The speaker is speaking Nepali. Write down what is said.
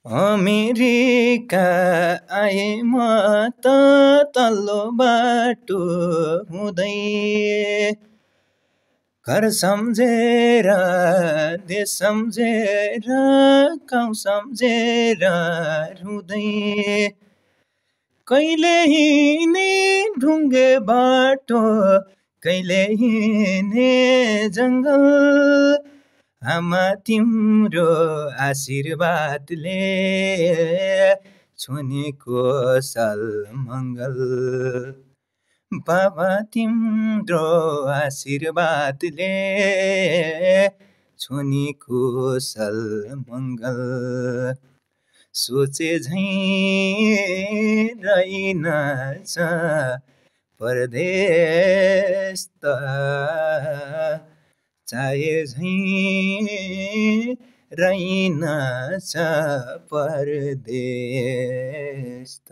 अमेरिका आए म त तल्लो बाटो हुँदै घर सम्झेर देश सम्झेर गाउँ सम्झेर रुँदै कहिले हिँडे ढुङ्गे बाटो कहिले हिँडे जङ्गल आमा तिम्रो आशीर्वादले छुनेको सल मङ्गल बाबा तिम्रो आशीर्वादले छुनेको सल मङ्गल सोचे झैँ रहेनछ परदेश त चाहे झैँ रहेनछ परदेश त